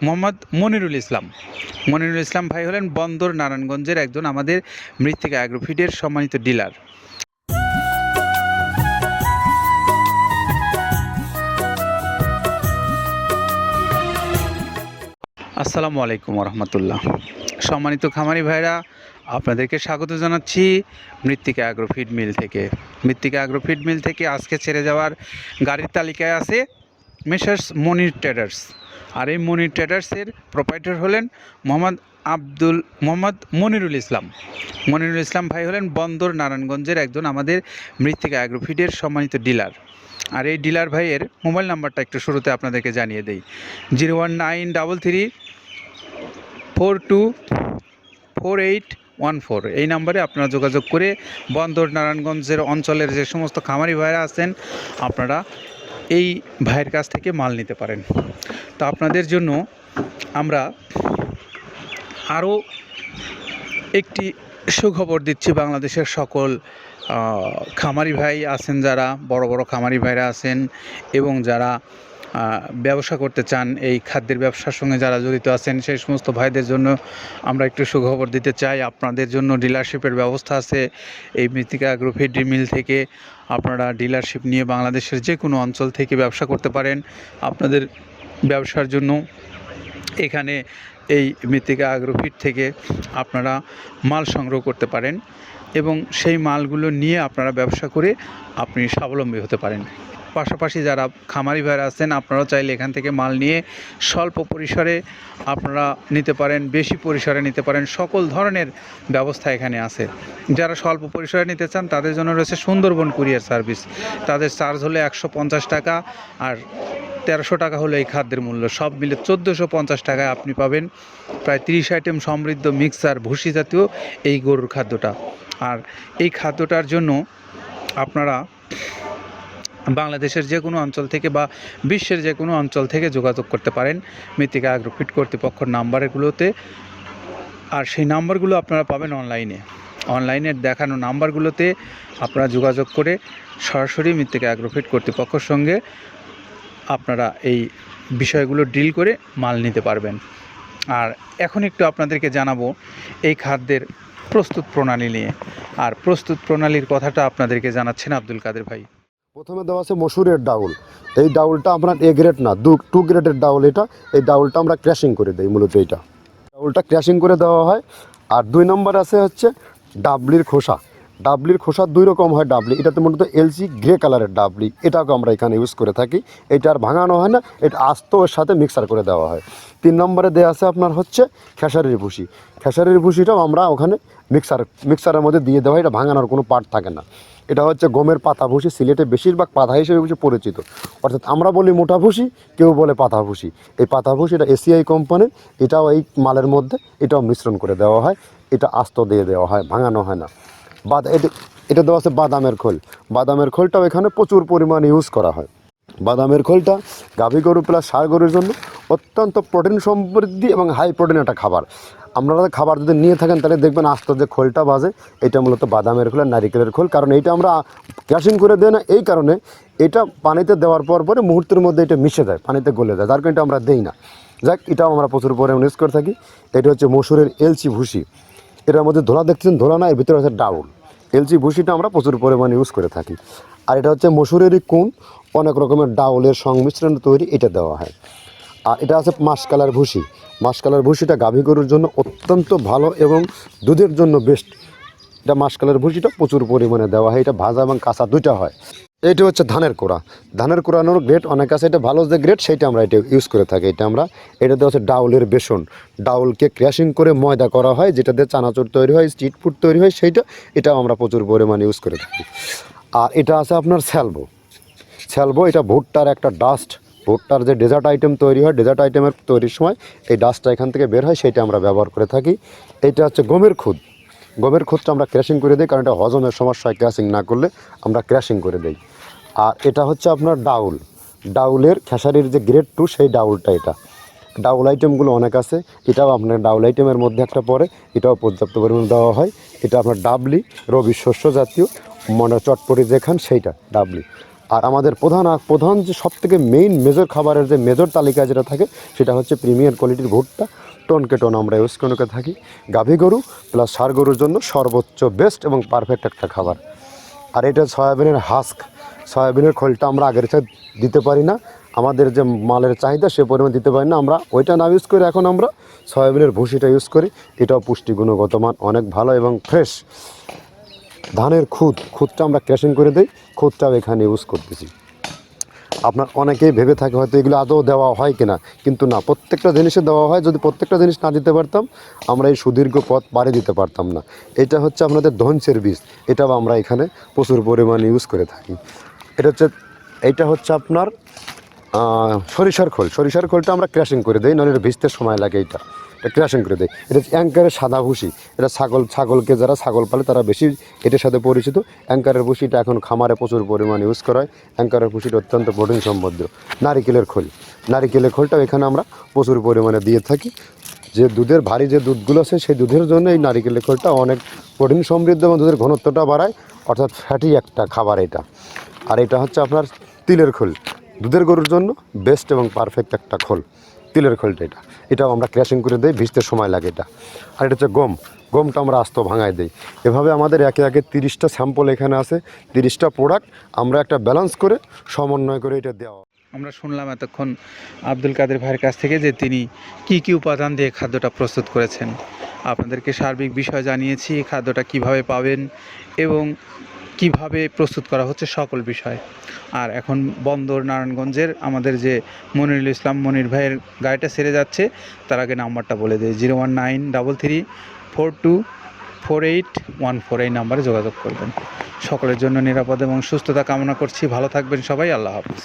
মোহাম্মদ মনিরুল ইসলাম। মনিরুল ইসলাম ভাই হলেন বন্দর নারায়ণগঞ্জের একজন আমাদের মৃত্তিকা অ্যাগ্রোফিডের সম্মানিত ডিলার। আসসালামু আলাইকুম রহমতুল্লাহ। সম্মানিত খামারি ভাইরা, আপনাদেরকে স্বাগত জানাচ্ছি মৃত্তিকা অ্যাগ্রোফিড মিল থেকে। মৃত্তিকা অ্যাগ্রোফিড মিল থেকে আজকে ছেড়ে যাওয়ার গাড়ির তালিকায় আছে মেসার্স মনির ট্রেডার্স। আর এই মনির ট্রেডার্সের প্রোপাইটার হলেন মোহাম্মদ মনিরুল ইসলাম। মনিরুল ইসলাম ভাই হলেন বন্দর নারায়ণগঞ্জের একজন আমাদের মৃত্তিকা অ্যাগ্রোফিডের সম্মানিত ডিলার। আর এই ডিলার ভাইয়ের মোবাইল নাম্বারটা একটু শুরুতে আপনাদেরকে জানিয়ে দেই। 01933424814। এই নাম্বারে আপনারা যোগাযোগ করে বন্দর নারায়ণগঞ্জের অঞ্চলের যে সমস্ত খামারি ভাইরা আছেন, আপনারা এই ভাইয়ের কাছ থেকে মাল নিতে পারেন। তো আপনাদের জন্য আমরা আরও একটি সুখবর দিচ্ছি। বাংলাদেশের সকল খামারি ভাই আছেন, যারা বড় বড় খামারি ভাইরা আছেন এবং যারা ব্যবসা করতে চান, এই খাদ্যের ব্যবসার সঙ্গে যারা জড়িত আছেন, সেই সমস্ত ভাইদের জন্য আমরা একটু সুখবর দিতে চাই। আপনাদের জন্য ডিলারশিপের ব্যবস্থা আছে এই মৃত্তিকা অ্যাগ্রোফিড মিল থেকে। আপনারা ডিলারশিপ নিয়ে বাংলাদেশের যে কোনো অঞ্চল থেকে ব্যবসা করতে পারেন। আপনাদের ব্যবসার জন্য এখানে এই মৃত্তিকা অ্যাগ্রোফিড থেকে আপনারা মাল সংগ্রহ করতে পারেন এবং সেই মালগুলো নিয়ে আপনারা ব্যবসা করে আপনি স্বাবলম্বী হতে পারেন। পাশাপাশি যারা খামারি ভাইরা আছেন, আপনারাও চাইলে এখান থেকে মাল নিয়ে স্বল্প পরিসরে আপনারা নিতে পারেন, বেশি পরিসরে নিতে পারেন। সকল ধরনের ব্যবস্থা এখানে আছে। যারা স্বল্প পরিসরে নিতে চান তাদের জন্য রয়েছে সুন্দরবন কুরিয়ার সার্ভিস। তাদের চার্জ হলো 150 টাকা, আর 1300 টাকা হলো এই খাদ্যের মূল্য। সব মিলে 1450 টাকায় আপনি পাবেন প্রায় 30 আইটেম সমৃদ্ধ মিক্সার ভুসি জাতীয় এই গরুর খাদ্যটা। আর এই খাদ্যটার জন্য আপনারা বাংলাদেশের যে কোনো অঞ্চল থেকে বা বিশ্বের যে কোনো অঞ্চল থেকে যোগাযোগ করতে পারেন মৃত্তিকা অ্যাগ্রোফিড কর্তৃপক্ষের নাম্বারগুলোতে। আর সেই নাম্বারগুলো আপনারা পাবেন অনলাইনের দেখানো নাম্বারগুলোতে আপনারা যোগাযোগ করে সরাসরি মৃত্তিকা অ্যাগ্রোফিড কর্তৃপক্ষের সঙ্গে আপনারা এই বিষয়গুলো ডিল করে মাল নিতে পারবেন। আর এখন একটু আপনাদেরকে জানাবো এই খাদ্যের প্রস্তুত প্রণালী নিয়ে। আর প্রস্তুত প্রণালীর কথাটা আপনাদেরকে জানাচ্ছেন আব্দুল কাদের ভাই। প্রথমে দেওয়া আছে মসুরের ডাউল। এই ডাউলটা আপনার এ গ্রেড না, 2 গ্রেডের ডাউল এটা। এই ডাউলটা আমরা ক্র্যাশিং করে দিই, মূলত এইটা ডাউলটা ক্র্যাশিং করে দেওয়া হয়। আর 2 নম্বর আছে হচ্ছে ডাবলির খোসা। ডাবলির খোসা 2 রকম হয় ডাবলি, এটাতে মূলত এলসি গ্রে কালারের ডাবলি, এটাকে আমরা এখানে ইউজ করে থাকি। এটা আর ভাঙানো হয় না, এটা আস্ত ওর সাথে মিক্সার করে দেওয়া হয়। 3 নম্বরে দেওয়া আছে আপনার হচ্ছে খেসারির ভুসি। খেসারির ভুসিটাও আমরা ওখানে মিক্সারের মধ্যে দিয়ে দেওয়া হয়। এটা ভাঙানোর কোনো পার্ট থাকে না। এটা হচ্ছে গমের পাতা ভুসি, সিলেটে বেশিরভাগ পাতা হিসেবে পরিচিত। অর্থাৎ আমরা বলি মোটা ভুসি, কেউ বলে পাতা ভুসি। এই পাতা ভুসি এটা এসিআই কোম্পানির, এটাও এই মালের মধ্যে এটাও মিশ্রণ করে দেওয়া হয়। এটা আস্ত দিয়ে দেওয়া হয়, ভাঙানো হয় না। এটা দেওয়া আছে বাদামের খোল। বাদামের খোলটাও এখানে প্রচুর পরিমাণে ইউজ করা হয়। বাদামের খোলটা গাভী গরু প্লাস ষাঁড় গরুর জন্য অত্যন্ত প্রোটিন সমৃদ্ধি এবং হাই প্রোটিন একটা খাবার। আপনারা খাবার যদি নিয়ে থাকেন তাহলে দেখবেন আস্ত যে খোলটা বাজে, এটা মূলত বাদামের খোল আর নারিকেলের খোল। কারণ এইটা আমরা ক্র্যাশিং করে দেয় না, এই কারণে এটা পানিতে দেওয়ার পরে মুহূর্তের মধ্যে এটা মিশে যায়, পানিতে গলে যায়, যার কারণে এটা আমরা দেই না। যাক, এটাও আমরা প্রচুর পরিমাণে ইউজ করে থাকি। এটা হচ্ছে মসুরের এলচি ভুসি। এটার মধ্যে ধোলা দেখছেন, ধোলা না, এর ভিতরে হচ্ছে ডাউল। এলচি ভুসিটা আমরা প্রচুর পরিমাণে ইউজ করে থাকি। আর এটা হচ্ছে মসুরেরই কুন, অনেক রকমের ডাউলের সংমিশ্রণ তৈরি, এটা দেওয়া হয়। আর এটা আছে মাসকালার ভুসি। মাসকালার ভুসিটা গাভী গরুর জন্য অত্যন্ত ভালো এবং দুধের জন্য বেস্ট। এটা মাসকালার ভুসিটা প্রচুর পরিমাণে দেওয়া হয়। এটা ভাজা এবং কাঁচা দুইটা হয়। এইটা হচ্ছে ধানের কোড়া। ধানের কোড়ানোর গ্রেড অনেক আছে, এটা ভালো যে গ্রেড সেইটা আমরা এটা ইউজ করে থাকি। এটা দেওয়া হচ্ছে ডাউলের বেসন। ডাউলকে ক্র্যাশিং করে ময়দা করা হয়, যেটা দিয়ে চানাচুর তৈরি হয়, স্ট্রিট ফুড তৈরি হয়, এটাও আমরা প্রচুর পরিমাণে ইউজ করে থাকি। আর এটা আছে আপনার স্যালবো। এটা ভুট্টার একটা ডাস্ট। ভুট্টার যে ডেজার্ট আইটেম তৈরি হয়, ডেজার্ট আইটেমের তৈরির সময় এই ডাস্টটা এখান থেকে বের হয়, সেটা আমরা ব্যবহার করে থাকি। এটা হচ্ছে গমের খুদ। গমের খুদটা আমরা ক্র্যাশিং করে দিই, কারণ এটা হজমের সমস্যা হয়, ক্র্যাশিং না করলে আমরা ক্র্যাশিং করে দিই। আর এটা হচ্ছে আপনার ডাউলের খেসারির যে গ্রেড 2 সেই ডাউলটা। এটা ডাউল আইটেমগুলো অনেক আছে, এটাও আপনার ডাউল আইটেমের মধ্যে একটা পড়ে, এটাও পর্যাপ্ত পরিমাণে দেওয়া হয়। এটা আপনার ডাবলি, রবি শস্য জাতীয়, চটপটি যে খান সেইটা ডাবলি। আর আমাদের প্রধান যে সবথেকে মেইন মেজর খাবারের যে মেজর তালিকায় যেটা থাকে সেটা হচ্ছে প্রিমিয়ার কোয়ালিটির ভুট্টা, টনকে টন আমরা ইউজ করে থাকি। গাভী গরু প্লাস ষাঁড় গরুর জন্য সর্বোচ্চ বেস্ট এবং পারফেক্ট একটা খাবার। আর এটা সয়াবিনের হাস্ক, সয়াবিনের খোলটা আমরা আগের সাথে দিতে পারি না, আমাদের যে মালের চাহিদা সে পরিমাণ দিতে পারি না, আমরা ওইটা না ইউজ করে এখন আমরা সয়াবিনের ভুসিটা ইউজ করি। এটাও পুষ্টি গুণগত মান অনেক ভালো এবং ফ্রেশ। ধানের খুদটা আমরা ক্র্যাশিং করে দিই, খুদটাও এখানে ইউজ করতেছি। আপনার অনেকেই ভেবে থাকে হয়তো এগুলো আদৌ দেওয়া হয় কিনা, কিন্তু না, প্রত্যেকটা জিনিসে দেওয়া হয়। যদি প্রত্যেকটা জিনিস না দিতে পারতাম আমরা এই সুদীর্ঘ পথ পাড়ি দিতে পারতাম না। এটা হচ্ছে আপনাদের ধনসের বীজ, এটাও আমরা এখানে প্রচুর পরিমাণে ইউজ করে থাকি। এইটা হচ্ছে আপনার সরিষার খোলটা আমরা ক্র্যাশিং করে দিই, নাহলে এটা ভিজতে সময় লাগে। এটা ক্র্যাশিং করে দেয়। এটা হচ্ছে অ্যাঙ্কারের সাদা ভুসি, এটা ছাগলকে যারা ছাগল পালে তারা বেশি এটার সাথে পরিচিত। অ্যাঙ্কারের ভুসিটা এখন খামারে প্রচুর পরিমাণে ইউজ করা হয়। অ্যাঙ্কারের ভুসিটা অত্যন্ত প্রোটিন সমৃদ্ধ। নারিকেলের খোলটাও এখানে আমরা প্রচুর পরিমাণে দিয়ে থাকি। যে দুধের ভারী যে দুধগুলো আছে সেই দুধের জন্য এই নারিকেলের খোলটা অনেক প্রোটিন সমৃদ্ধ এবং দুধের ঘনত্বটা বাড়ায়, অর্থাৎ ফ্যাটি একটা খাবার এটা। আর এটা হচ্ছে আপনার তিলের খোল, দুধের গরুর জন্য বেস্ট এবং পারফেক্ট একটা খোল, তিলের খোলটা। এটাও আমরা ক্র্যাশিং করে দিই, ভিজতে সময় লাগে এটা। আর এটা হচ্ছে গমটা আমরা আস্ত ভাঙায় দিই। এভাবে আমাদের একে 30টা স্যাম্পল এখানে আছে, 30টা প্রোডাক্ট আমরা একটা ব্যালেন্স করে সমন্বয় করে এটা দেওয়া। আমরা শুনলাম এতক্ষণ আব্দুল কাদের ভাইয়ের কাছ থেকে যে তিনি কি উপাদান দিয়ে খাদ্যটা প্রস্তুত করেছেন। আপনাদেরকে সার্বিক বিষয় জানিয়েছি, খাদ্যটা কিভাবে পাবেন এবং কিভাবে প্রস্তুত করা হচ্ছে সকল বিষয়। আর এখন বন্দর নারায়ণগঞ্জের আমাদের যে মনিরুল ইসলাম মনির ভাইয়ের গাড়িটা সেরে যাচ্ছে, তার আগে নাম্বারটা বলে দিই 01933424814, এই নাম্বারে যোগাযোগ করবেন। সকলের জন্য নিরাপদ এবং সুস্থতা কামনা করছি। ভালো থাকবেন সবাই। আল্লাহ হাফিজ।